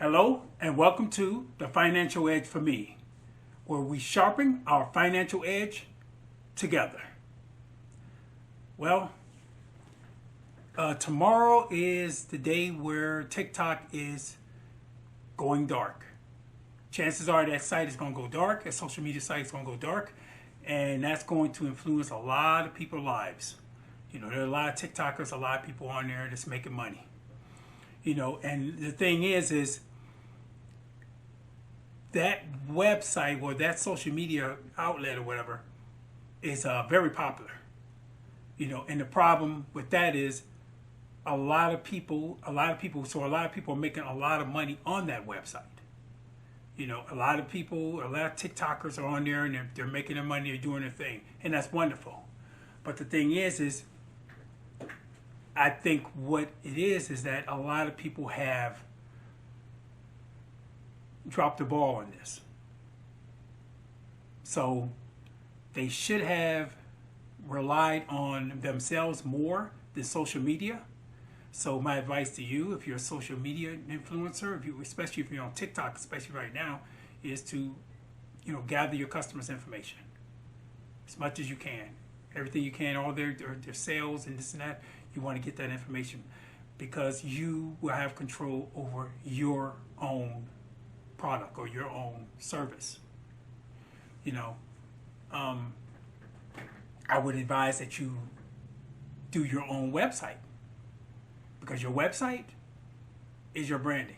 Hello and welcome to The Financial Edge for Me, where we sharpen our financial edge together. Well, tomorrow is the day where TikTok is going dark. Chances are that site is going to go dark, that social media site is going to go dark, and that's going to influence a lot of people's lives. There are a lot of TikTokers, a lot of people on there that's making money. And the thing is that website or that social media outlet or whatever is very popular. And the problem with that is a lot of people are making a lot of money on that website. A lot of TikTokers are on there and they're making their money, they're doing their thing, and that's wonderful. But the thing is I think what it is that a lot of people have dropped the ball on this. So they should have relied on themselves more than social media. So my advice to you, if you're a social media influencer, especially if you're on TikTok, especially right now, is to gather your customers' information as much as you can. Everything you can, all their sales and this and that, you want to get that information because you will have control over your own product or your own service. I would advise that you do your own website because your website is your branding.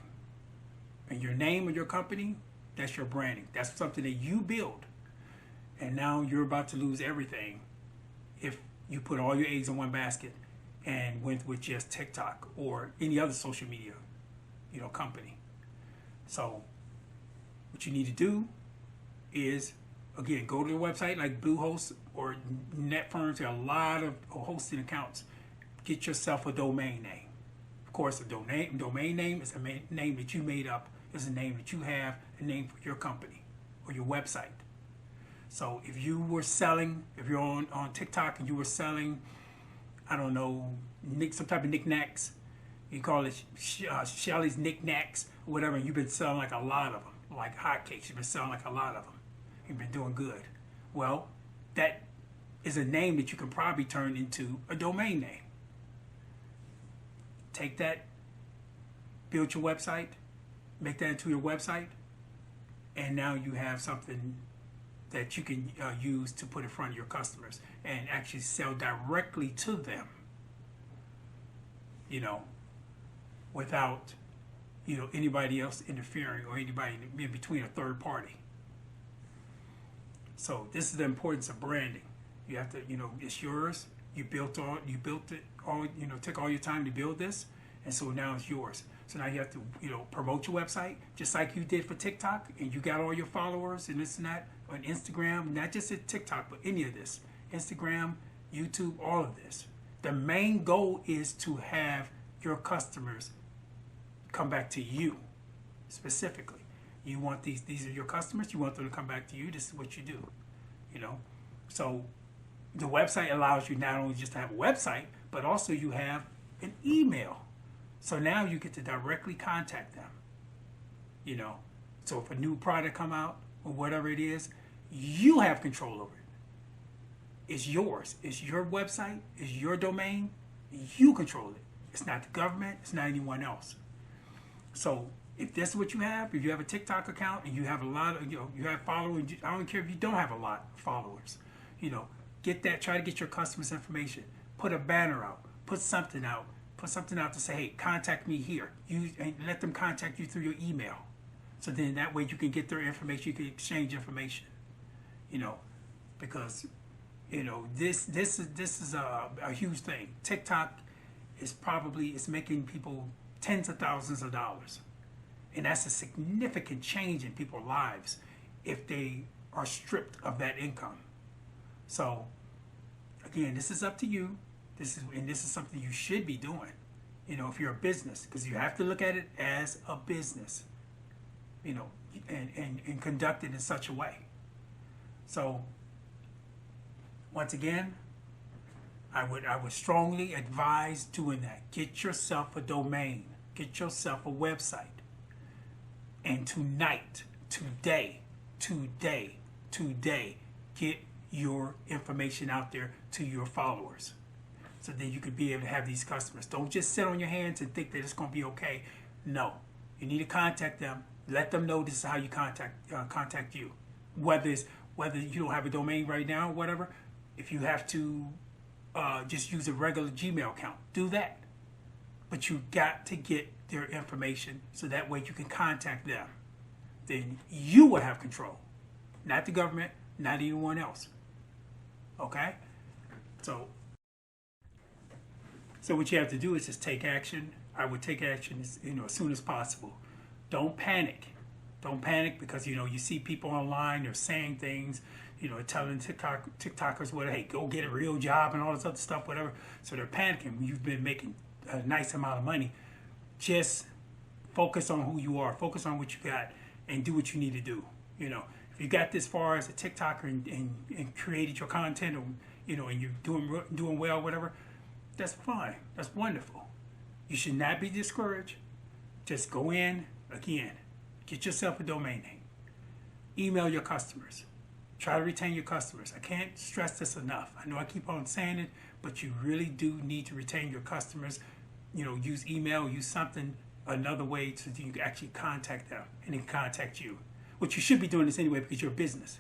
And your name of your company, that's your branding. That's something that you build. And now you're about to lose everything if you put all your eggs in one basket and went with just TikTok or any other social media, company. So what you need to do is, again, go to the website like Bluehost or NetFirms. There are a lot of hosting accounts. Get yourself a domain name. Of course, a domain name is a name that you made up. It's a name that you have, a name for your company or your website. So if you're on TikTok and you were selling, I don't know, some type of knickknacks, you call it Shelly's knickknacks or whatever, and you've been selling like a lot of them, like hotcakes. You've been selling like a lot of them. You've been doing good. Well, that is a name that you can probably turn into a domain name. Take that, build your website, make that into your website, and now you have something that you can use to put in front of your customers and actually sell directly to them, without, anybody else interfering or anybody in between, a third party. So this is the importance of branding. You have to, it's yours. You built it all, took all your time to build this, and so now it's yours. So now you have to, promote your website just like you did for TikTok, and you got all your followers and this and that on Instagram, not just at TikTok, but any of this, Instagram, YouTube, all of this. The main goal is to have your customers come back to you specifically. You want these are your customers, you want them to come back to you. This is what you do, So the website allows you not only just to have a website, but also you have an email. So now you get to directly contact them, So if a new product come out or whatever it is, you have control over it. It's yours. It's your website. It's your domain. You control it. It's not the government. It's not anyone else. So if that's what you have, if you have a TikTok account and you have a lot of, you have followers, I don't care if you don't have a lot of followers, get that, try to get your customers' information. Put a banner out. Put something out to say, hey, contact me here. And let them contact you through your email. So then that way you can get their information, you can exchange information, because, this is a huge thing. TikTok is making people tens of thousands of dollars. And that's a significant change in people's lives if they are stripped of that income. So again, this is up to you. This is something you should be doing, if you're a business, because you have to look at it as a business, and conduct it in such a way. So once again, I would strongly advise doing that. Get yourself a domain. Get yourself a website. And tonight, today, get your information out there to your followers. So then you could be able to have these customers. Don't just sit on your hands and think that it's going to be okay. No, you need to contact them. Let them know this is how you contact you. Whether you don't have a domain right now or whatever, if you have to just use a regular Gmail account, do that. But you got to get their information so that way you can contact them. Then you will have control, not the government, not anyone else. Okay? So what you have to do is just take action. I would take action as soon as possible. Don't panic. Don't panic because you see people online, they're saying things, telling TikTokers what, hey, go get a real job and all this other stuff, whatever. So they're panicking. You've been making a nice amount of money. Just focus on who you are, focus on what you got, and do what you need to do. If you got this far as a TikToker and created your content, or and you're doing well, whatever, that's fine. That's wonderful. You should not be discouraged. Just go in again. Get yourself a domain name. Email your customers. Try to retain your customers. I can't stress this enough. I know I keep on saying it, but you really do need to retain your customers. Use email, use something, another way so that you can actually contact them and they can contact you. Which you should be doing this anyway because you're a business.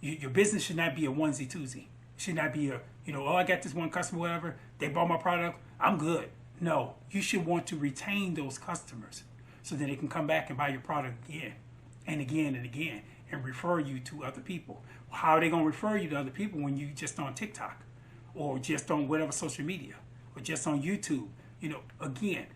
Your business should not be a onesie twosie. It should not be oh, I got this one customer, whatever. They bought my product. I'm good. No, you should want to retain those customers so that they can come back and buy your product again and again and again and refer you to other people. How are they going to refer you to other people when you just on TikTok or just on whatever social media or just on YouTube? Again,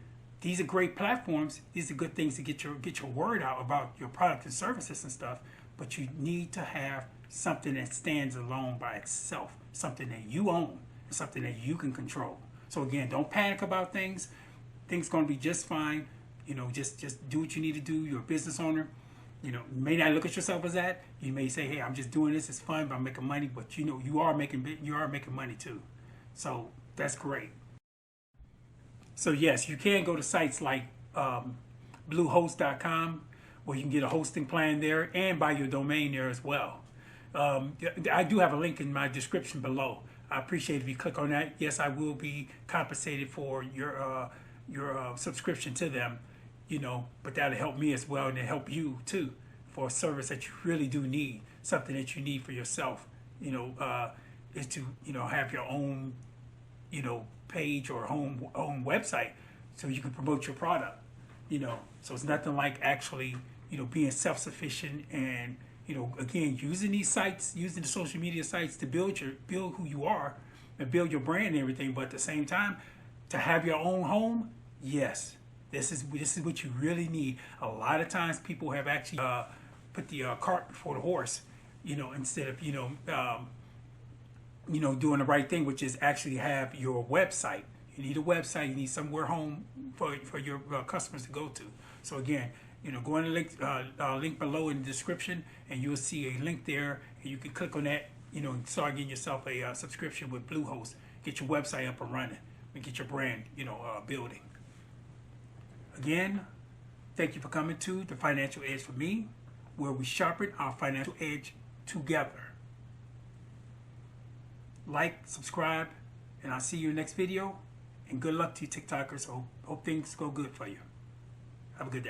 these are great platforms. These are good things to get your word out about your product and services and stuff. But you need to have something that stands alone by itself, something that you own, something that you can control. So again, don't panic about things. Things going to be just fine. Just do what you need to do. You're a business owner. You may not look at yourself as that. You may say, hey, I'm just doing this. It's fun, but I'm making money. But you are making money too. So that's great. So yes, you can go to sites like Bluehost.com where you can get a hosting plan there and buy your domain there as well. I do have a link in my description below. I appreciate if you click on that. Yes, I will be compensated for your subscription to them, but that'll help me as well and it'll help you too for a service that you really do need, something that you need for yourself, is to, have your own, page or own website so you can promote your product, so it's nothing like actually, being self-sufficient and, again, using these sites, using the social media sites to build who you are and build your brand and everything. But at the same time, to have your own home, yes, this is what you really need. A lot of times people have actually put the cart before the horse, instead of, doing the right thing, which is actually have your website. You need a website. You need somewhere home for your customers to go to. So again, go in the link below in the description, and you'll see a link there, and you can click on that, and start getting yourself a subscription with Bluehost. Get your website up and running, and get your brand, building. Again, thank you for coming to The Financial Edge for Me, where we sharpen our financial edge together. Like, subscribe, and I'll see you in the next video. And good luck to you TikTokers. Hope things go good for you. Have a good day.